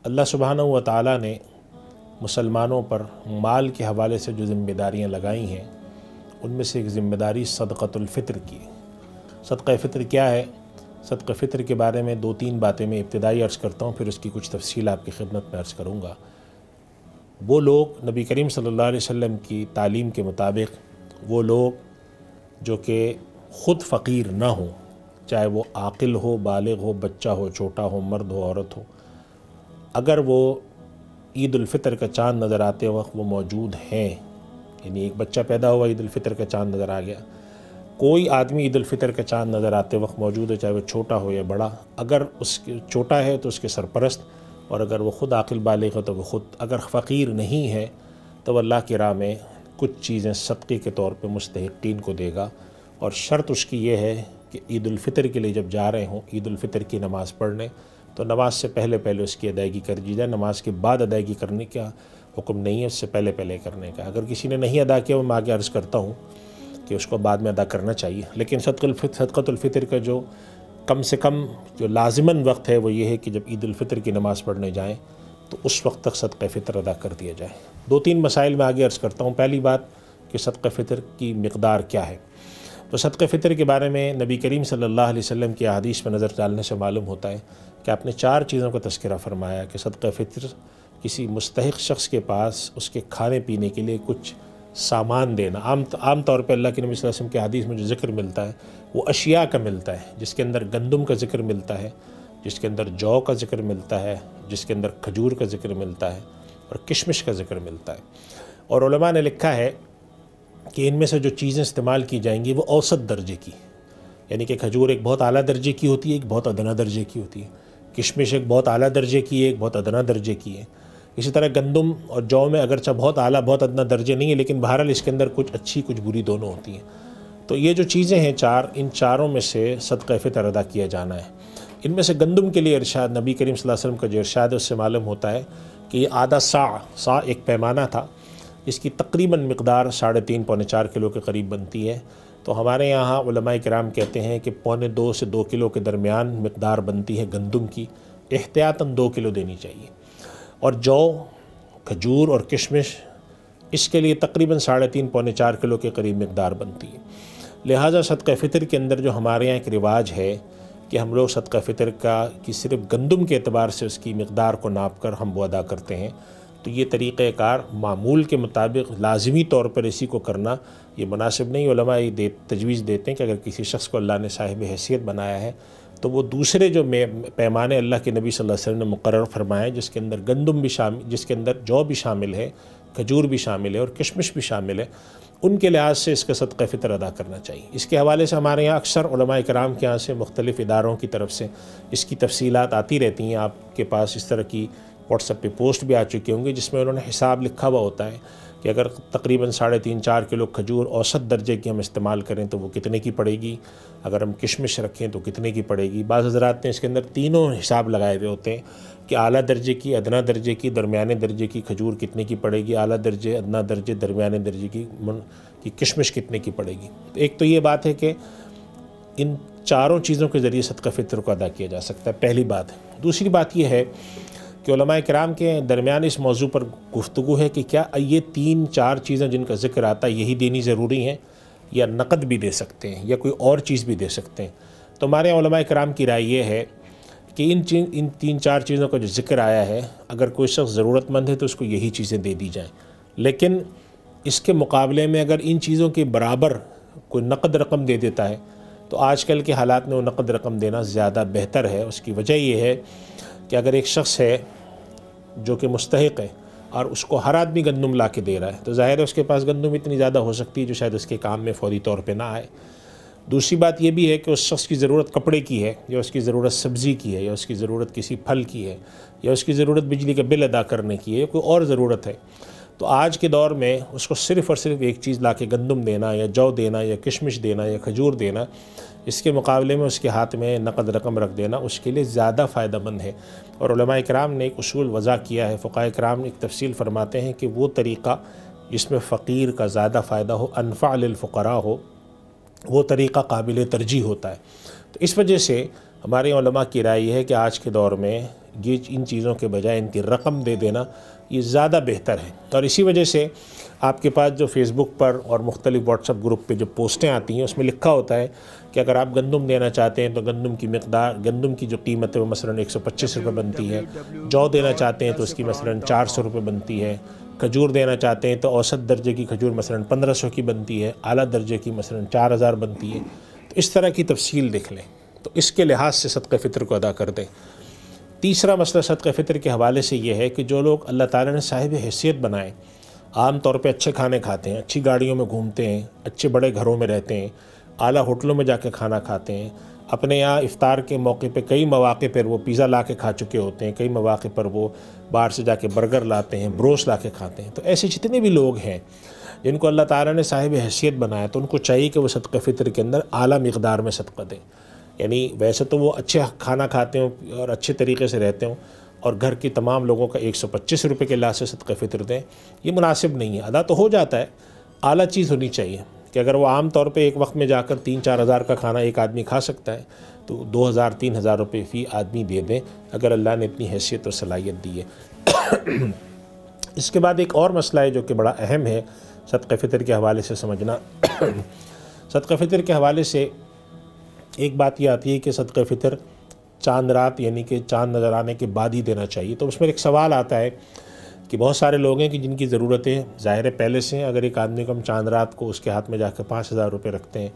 اللہ سبحانہ و تعالیٰ نے مسلمانوں پر مال کے حوالے سے جو ذمہ داریاں لگائی ہیں ان میں سے ایک ذمہ داری صدقۃ الفطر کی ہے۔ صدقہ فطر کیا ہے؟ صدقہ فطر کے بارے میں 2-3 باتیں میں ابتدائی عرض کرتا ہوں، پھر اس کی کچھ تفصیل آپ کی خدمت میں عرض کروں گا۔ وہ لوگ نبی کریم صلی اللہ علیہ وسلم کی تعلیم کے مطابق، وہ لوگ جو کہ خود فقیر نہ ہوں، چاہے وہ عاقل ہو، بالغ ہو، بچہ ہو، چھوٹا ہو، مرد ہو، عورت ہو، اگر وہ عید الفطر کا چاند نظر آتے وقت وہ موجود ہیں، یعنی ایک بچہ پیدا ہوا عید الفطر کا چاند نظر آ گیا، کوئی آدمی عید الفطر کا چاند نظر آتے وقت موجود ہے، چاہے وہ چھوٹا ہو یا بڑا، اگر اس کے چھوٹا ہے تو اس کے سرپرست، اور اگر وہ خود عاقل بالغ ہے تو وہ خود، اگر فقیر نہیں ہے تو وہ اللہ کی راہ میں کچھ چیزیں صدقے کے طور پہ مستحقین کو دے گا، اور شرط اس کی یہ ہے کہ عید الفطر کے لیے جب جا رہے ہوں عید الفطر کی نماز پڑھنے، تو نماز سے پہلے اس کی ادائیگی کر دی جائے۔ نماز کے بعد ادائیگی کرنے کا حکم نہیں ہے، اس سے پہلے کرنے کا۔ اگر کسی نے نہیں ادا کیا، میں آگے عرض کرتا ہوں کہ اس کو بعد میں ادا کرنا چاہیے، لیکن صدقۃ الفطر کا جو کم سے کم جو لازماً وقت ہے وہ یہ ہے کہ جب عید الفطر کی نماز پڑھنے جائیں تو اس وقت تک صدقہ فطر ادا کر دیا جائے۔ 2-3 مسائل میں آگے عرض کرتا ہوں۔ پہلی بات کہ صدقہ فطر کی مقدار کیا ہے؟ تو صدقہ فطر کے بارے میں نبی کریم صلی اللہ علیہ وسلم کی احادیث میں نظر ڈالنے سے معلوم ہوتا ہے کہ آپ نے 4 چیزوں کا تذکرہ فرمایا کہ صدقہ فطر کسی مستحق شخص کے پاس اس کے کھانے پینے کے لیے کچھ سامان دینا۔ عام طور پہ اللہ کے نبی صلی اللہ علیہ وسلم کے حدیث میں جو ذکر ملتا ہے وہ اشیاء کا ملتا ہے، جس کے اندر گندم کا ذکر ملتا ہے، جس کے اندر جو کا ذکر ملتا ہے، جس کے اندر کھجور کا ذکر ملتا ہے، اور کشمش کا ذکر ملتا ہے۔ اور علماء نے لکھا ہے کہ ان میں سے جو چیزیں استعمال کی جائیں گی وہ اوسط درجے کی، یعنی کہ کھجور ایک بہت اعلیٰ درجے کی ہوتی ہے، ایک بہت ادنا درجے کی ہوتی ہے، کشمش ایک بہت اعلیٰ درجے کی ہے، ایک بہت ادنا درجے کی ہے۔ اسی طرح گندم اور جو میں اگرچہ بہت اعلیٰ بہت ادنا درجے نہیں ہے، لیکن بہرحال اس کے اندر کچھ اچھی کچھ بری دونوں ہوتی ہیں۔ تو یہ جو چیزیں ہیں 4، ان چاروں میں سے صدقہ فطر ادا کیا جانا ہے۔ ان میں سے گندم کے لیے ارشاد نبی کریم صلی اللہ علیہ وسلم کا جو ارشاد ہے اس سے معلوم ہوتا ہے کہ یہ آدھا سا ایک پیمانہ تھا، اس کی تقریباً مقدار 3.5 پونے 4 کلو کے قریب بنتی ہے۔ تو ہمارے یہاں علماء کرام کہتے ہیں کہ 1.25 سے 2 کلو کے درمیان مقدار بنتی ہے گندم کی، احتیاطاً 2 کلو دینی چاہیے۔ اور جو، کھجور اور کشمش، اس کے لیے تقریباً 3.5 پونے 4 کلو کے قریب مقدار بنتی ہے۔ لہٰذا صدقہ فطر کے اندر جو ہمارے یہاں ایک رواج ہے کہ ہم لوگ صدقہ فطر کی صرف گندم کے اعتبار سے اس کی مقدار کو ناپ کر ہم وہ ادا کرتے ہیں، تو یہ طریقہ کار معمول کے مطابق لازمی طور پر اسی کو کرنا یہ مناسب نہیں۔ علماء یہ تجویز دیتے ہیں کہ اگر کسی شخص کو اللہ نے صاحب حیثیت بنایا ہے تو وہ دوسرے جو پیمانے اللہ کے نبی صلی اللہ علیہ وسلم نے مقرر فرمائے، جس کے اندر گندم بھی شامل، جس کے اندر جو بھی شامل ہے، کھجور بھی شامل ہے اور کشمش بھی شامل ہے، ان کے لحاظ سے اس کا صدقہ فطر ادا کرنا چاہیے۔ اس کے حوالے سے ہمارے یہاں اکثر علماء کرام کے یہاں سے مختلف اداروں کی طرف سے اس کی تفصیلات آتی رہتی ہیں۔ آپ کے پاس اس طرح کی واٹس ایپ پہ پوسٹ بھی آ چکی ہوں گی جس میں انہوں نے حساب لکھا ہوا ہوتا ہے کہ اگر تقریباً 3.5-4 کلو کھجور اوسط درجے کی ہم استعمال کریں تو وہ کتنے کی پڑے گی، اگر ہم کشمش رکھیں تو کتنے کی پڑے گی۔ بعض حضرات نے اس کے اندر تینوں حساب لگائے ہوئے ہوتے ہیں کہ اعلیٰ درجے کی، ادنا درجے کی، درمیانے درجے کی کھجور کتنے کی پڑے گی، اعلیٰ درجے، ادنا درجے، درمیانے درجے کی کشمش کتنے کی پڑے گی۔ ایک تو یہ بات ہے کہ ان چاروں چیزوں کے ذریعے صدقہ فطر کو ادا کیا جا سکتا ہے، پہلی بات ہے۔ دوسری بات یہ ہے کہ علماء کرام کے درمیان اس موضوع پر گفتگو ہے کہ کیا یہ 3-4 چیزیں جن کا ذکر آتا ہے یہی دینی ضروری ہیں، یا نقد بھی دے سکتے ہیں، یا کوئی اور چیز بھی دے سکتے ہیں۔ تو ہمارے علماء کرام کی رائے یہ ہے کہ ان 3-4 چیزوں کا جو ذکر آیا ہے، اگر کوئی شخص ضرورت مند ہے تو اس کو یہی چیزیں دے دی جائیں، لیکن اس کے مقابلے میں اگر ان چیزوں کے برابر کوئی نقد رقم دے دیتا ہے تو آج کل کے حالات میں وہ نقد رقم دینا زیادہ بہتر ہے۔ اس کی وجہ یہ ہے کہ اگر ایک شخص ہے جو کہ مستحق ہے اور اس کو ہر آدمی گندم لا کے دے رہا ہے تو ظاہر ہے اس کے پاس گندم اتنی زیادہ ہو سکتی ہے جو شاید اس کے کام میں فوری طور پہ نہ آئے۔ دوسری بات یہ بھی ہے کہ اس شخص کی ضرورت کپڑے کی ہے، یا اس کی ضرورت سبزی کی ہے، یا اس کی ضرورت کسی پھل کی ہے، یا اس کی ضرورت بجلی کا بل ادا کرنے کی ہے، یا کوئی اور ضرورت ہے۔ تو آج کے دور میں اس کو صرف اور صرف ایک چیز لا کے گندم دینا، یا جو دینا، یا کشمش دینا، یا کھجور دینا، اس کے مقابلے میں اس کے ہاتھ میں نقد رقم رکھ دینا اس کے لیے زیادہ فائدہ مند ہے۔ اور علماء کرام نے ایک اصول وضع کیا ہے، فقہاء کرام نے ایک تفصیل فرماتے ہیں کہ وہ طریقہ جس میں فقیر کا زیادہ فائدہ ہو، انفع للفقراء ہو، وہ طریقہ قابل ترجیح ہوتا ہے۔ تو اس وجہ سے ہمارے علماء کی رائے یہ ہے کہ آج کے دور میں یہ ان چیزوں کے بجائے ان کی رقم دے دینا یہ زیادہ بہتر ہے۔ اور اسی وجہ سے آپ کے پاس جو فیس بک پر اور مختلف واٹس ایپ گروپ پہ جو پوسٹیں آتی ہیں اس میں لکھا ہوتا ہے کہ اگر آپ گندم دینا چاہتے ہیں تو گندم کی مقدار، گندم کی جو قیمت ہے وہ مثلاً 125 روپے بنتی ہے، جو دینا چاہتے ہیں تو اس کی مثلاً 400 روپے بنتی ہے، کھجور دینا چاہتے ہیں تو اوسط درجے کی کھجور مثلاً 1500 کی بنتی ہے، اعلیٰ درجے کی مثلاً 4000 بنتی ہے۔ تو اس طرح کی تفصیل لکھ لیں تو اس کے لحاظ سے صدقہ فطر کو ادا کر دیں۔ تیسرا مسئلہ صدقہ فطر کے حوالے سے یہ ہے کہ جو لوگ اللہ تعالیٰ نے صاحب حیثیت بنائے، عام طور پہ اچھے کھانے کھاتے ہیں، اچھی گاڑیوں میں گھومتے ہیں، اچھے بڑے گھروں میں رہتے ہیں، اعلیٰ ہوٹلوں میں جا کے کھانا کھاتے ہیں، اپنے یہاں افطار کے موقع پہ کئی مواقع پر وہ پیزا لا کے کھا چکے ہوتے ہیں، کئی مواقع پر وہ باہر سے جا کے برگر لاتے ہیں، بروس لا کے کھاتے ہیں۔ تو ایسے جتنے بھی لوگ ہیں جن کو اللہ تعالیٰ نے صاحب حیثیت بنایا تو ان کو چاہیے کہ وہ صدقہ فطر کے اندر اعلیٰ مقدار میں صدقہ دیں۔ یعنی ویسے تو وہ اچھے کھانا کھاتے ہوں اور اچھے طریقے سے رہتے ہوں اور گھر کے تمام لوگوں کا 125 روپے کے لحاظ سے صدقہ فطر دیں، یہ مناسب نہیں ہے۔ ادا تو ہو جاتا ہے، اعلیٰ چیز ہونی چاہیے کہ اگر وہ عام طور پہ ایک وقت میں جا کر 3-4 ہزار کا کھانا ایک آدمی کھا سکتا ہے تو 2000-3000 روپے فی آدمی دے دیں اگر اللہ نے اتنی حیثیت اور صلاحیت دی ہے۔ اس کے بعد ایک اور مسئلہ ہے جو کہ بڑا اہم ہے صدقہ فطر کے حوالے سے سمجھنا۔ صدقہ فطر کے حوالے سے ایک بات یہ آتی ہے کہ صدقہ فطر چاند رات یعنی کہ چاند نظر آنے کے بعد ہی دینا چاہیے۔ تو اس میں ایک سوال آتا ہے کہ بہت سارے لوگ ہیں کہ جن کی ضرورتیں ظاہر پہلے سے ہیں، اگر ایک آدمی کو ہم چاند رات کو اس کے ہاتھ میں جا کے 5000 روپے رکھتے ہیں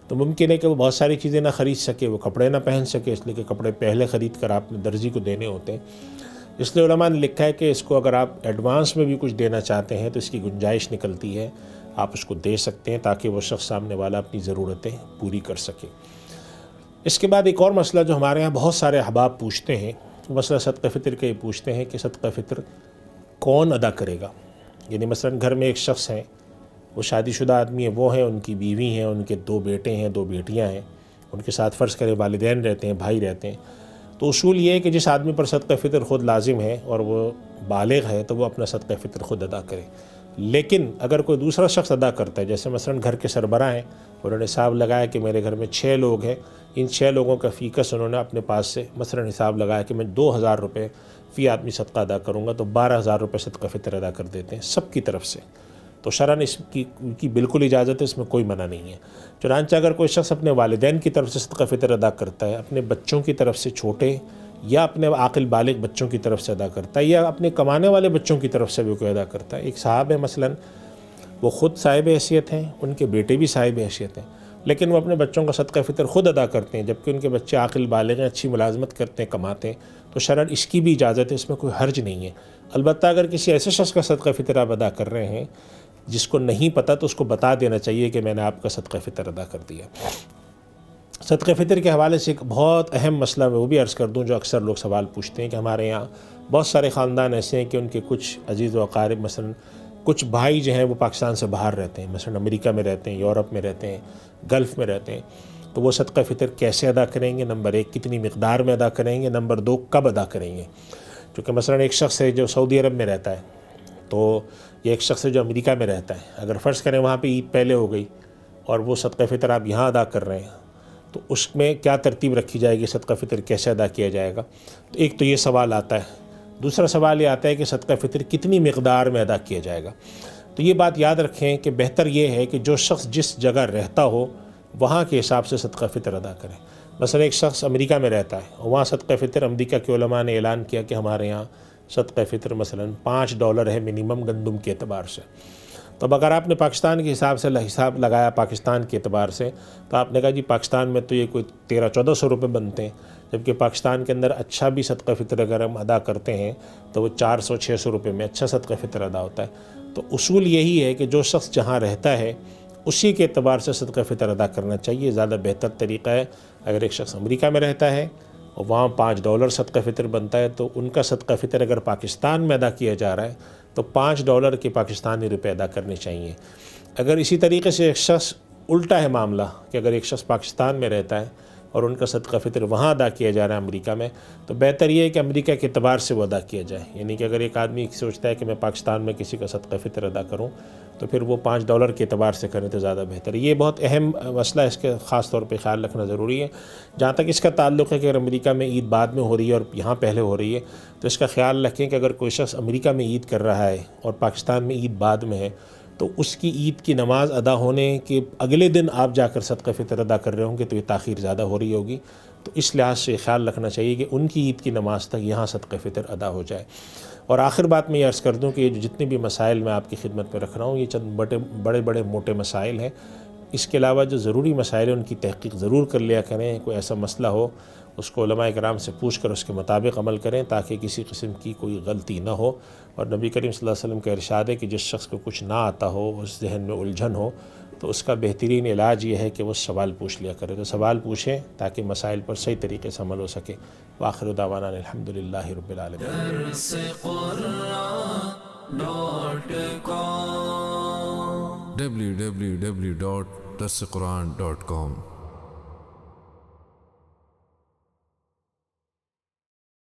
تو ممکن ہے کہ وہ بہت ساری چیزیں نہ خرید سکے، وہ کپڑے نہ پہن سکے، اس لیے کہ کپڑے پہلے خرید کر آپ نے درزی کو دینے ہوتے ہیں۔ اس لیے علماء نے لکھا ہے کہ اس کو اگر آپ ایڈوانس میں بھی کچھ دینا چاہتے ہیں تو اس کی گنجائش نکلتی ہے، آپ اس کو دے سکتے ہیں تاکہ وہ شخص سامنے والا اپنی ضرورتیں پوری کر سکے۔ اس کے بعد ایک اور مسئلہ جو ہمارے ہاں بہت سارے احباب پوچھتے ہیں، وہ مسئلہ صدقہ فطر کے یہ پوچھتے ہیں کہ صدقہ فطر کون ادا کرے گا؟ یعنی مثلاً گھر میں ایک شخص ہیں، وہ شادی شدہ آدمی ہے، وہ ہیں، ان کی بیوی ہیں، ان کے 2 بیٹے ہیں، 2 بیٹیاں ہیں، ان کے ساتھ فرض کریں والدین رہتے ہیں، بھائی رہتے ہیں۔ تو اصول یہ ہے کہ جس آدمی پر صدقہ فطر خود لازم ہے اور وہ بالغ ہے تو وہ اپنا صدقہ فطر خود ادا کرے۔ لیکن اگر کوئی دوسرا شخص ادا کرتا ہے، جیسے مثلاً گھر کے سربراہ ہیں، انہوں نے حساب لگایا کہ میرے گھر میں 6 لوگ ہیں، ان 6 لوگوں کا فی کس انہوں نے اپنے پاس سے مثلاً حساب لگایا کہ میں 2000 روپے فی آدمی صدقہ ادا کروں گا، تو 12000 روپے صدقہ فطر ادا کر دیتے ہیں سب کی طرف سے۔ تو شرعاً اس کی بالکل اجازت ہے، اس میں کوئی منع نہیں ہے۔ چنانچہ اگر کوئی شخص اپنے والدین کی طرف سے صدقہ فطر ادا کرتا ہے، اپنے بچوں کی طرف سے چھوٹے یا اپنے عاقل بالغ بچوں کی طرف سے ادا کرتا ہے، یا اپنے کمانے والے بچوں کی طرف سے بھی کوئی ادا کرتا ہے۔ ایک صاحب ہے مثلاً، وہ خود صاحب حیثیت ہیں، ان کے بیٹے بھی صاحب حیثیت ہیں، لیکن وہ اپنے بچوں کا صدقہ فطر خود ادا کرتے ہیں، جبکہ ان کے بچے عاقل بالغ ہیں، اچھی ملازمت کرتے ہیں، کماتے ہیں، تو شرعاً اس کی بھی اجازت ہے، اس میں کوئی حرج نہیں ہے۔ البتہ اگر کسی ایسے شخص کا صدقہ فطر آپ ادا کر رہے ہیں جس کو نہیں پتہ، تو اس کو بتا دینا چاہیے کہ میں نے آپ کا صدقہ فطر ادا کر دیا۔ صدقہ فطر کے حوالے سے ایک بہت اہم مسئلہ میں وہ بھی عرض کر دوں جو اکثر لوگ سوال پوچھتے ہیں کہ ہمارے یہاں بہت سارے خاندان ایسے ہیں کہ ان کے کچھ عزیز و اقارب، مثلاً کچھ بھائی جو ہیں وہ پاکستان سے باہر رہتے ہیں، مثلاً امریکہ میں رہتے ہیں، یورپ میں رہتے ہیں، گلف میں رہتے ہیں، تو وہ صدقہ فطر کیسے ادا کریں گے؟ نمبر 1 کتنی مقدار میں ادا کریں گے؟ نمبر 2 کب ادا کریں گے؟ کیونکہ مثلاً ایک شخص ہے جو سعودی عرب میں رہتا ہے، تو یہ ایک شخص ہے جو امریکہ میں رہتا ہے، اگر فرض کریں وہاں پہ عید پہلے ہو گئی اور وہ صدقہ فطر آپ یہاں ادا کر رہے ہیں تو اس میں کیا ترتیب رکھی جائے گی؟ صدقہ فطر کیسے ادا کیا جائے گا؟ تو ایک تو یہ سوال آتا ہے۔ دوسرا سوال یہ آتا ہے کہ صدقہ فطر کتنی مقدار میں ادا کیا جائے گا؟ تو یہ بات یاد رکھیں کہ بہتر یہ ہے کہ جو شخص جس جگہ رہتا ہو وہاں کے حساب سے صدقہ فطر ادا کرے۔ مثلا ایک شخص امریکہ میں رہتا ہے اور وہاں صدقہ فطر، امریکہ کے علماء نے اعلان کیا کہ ہمارے یہاں صدقہ فطر مثلا $5 ہے منیمم گندم کے اعتبار سے، تو اب اگر آپ نے پاکستان کے حساب سے حساب لگایا پاکستان کے اعتبار سے، تو آپ نے کہا جی پاکستان میں تو یہ کوئی 1300-1400 روپے بنتے ہیں، جبکہ پاکستان کے اندر اچھا بھی صدقہ فطر اگر ہم ادا کرتے ہیں تو وہ 400-600 روپے میں اچھا صدقہ فطر ادا ہوتا ہے۔ تو اصول یہی ہے کہ جو شخص جہاں رہتا ہے اسی کے اعتبار سے صدقہ فطر ادا کرنا چاہیے، زیادہ بہتر طریقہ ہے۔ اگر ایک شخص امریکہ میں رہتا ہے اور وہاں $5 صدقہ فطر بنتا ہے تو ان کا صدقہ فطر اگر پاکستان میں ادا کیا جا رہا ہے تو $5 کے پاکستانی روپے ادا کرنے چاہیے۔ اگر اسی طریقے سے ایک شخص الٹا ہے معاملہ کہ اگر ایک شخص پاکستان میں رہتا ہے اور ان کا صدقہ فطر وہاں ادا کیا جا رہا ہے امریکہ میں، تو بہتر یہ ہے کہ امریکہ کے اعتبار سے وہ ادا کیا جائے. یعنی کہ اگر ایک آدمی سوچتا ہے کہ میں پاکستان میں کسی کا صدقہ فطر ادا کروں تو پھر وہ $5 کے اعتبار سے کریں تو زیادہ بہتر ہے. یہ بہت اہم مسئلہ ہے، اس کے خاص طور پہ خیال رکھنا ضروری ہے. جہاں تک اس کا تعلق ہے کہ اگر امریکہ میں عید بعد میں ہو رہی ہے اور یہاں پہلے ہو رہی ہے تو اس کا خیال رکھیں کہ اگر کوئی شخص امریکہ میں عید کر رہا ہے اور پاکستان میں عید بعد میں ہے تو اس کی عید کی نماز ادا ہونے کے اگلے دن آپ جا کر صدقہ فطر ادا کر رہے ہوں گے تو یہ تاخیر زیادہ ہو رہی ہوگی. تو اس لحاظ سے خیال رکھنا چاہیے کہ ان کی عید کی نماز تک یہاں صدقہ فطر ادا ہو جائے. اور آخر بات میں یہ عرض کر دوں کہ یہ جتنے بھی مسائل میں آپ کی خدمت میں رکھ رہا ہوں یہ چند بڑے بڑے موٹے مسائل ہیں. اس کے علاوہ جو ضروری مسائل ہیں ان کی تحقیق ضرور کر لیا کریں. کوئی ایسا مسئلہ ہو اس کو علماء کرام سے پوچھ کر اس کے مطابق عمل کریں تاکہ کسی قسم کی کوئی غلطی نہ ہو. اور نبی کریم صلی اللہ علیہ وسلم کا ارشاد ہے کہ جس شخص کو کچھ نہ آتا ہو، اس ذہن میں الجھن ہو، تو اس کا بہترین علاج یہ ہے کہ وہ سوال پوچھ لیا کرے. تو سوال پوچھیں تاکہ مسائل پر صحیح طریقے سے عمل ہو سکے. وآخر دعوانا الحمدللہ رب العالمین. www.darsequran.com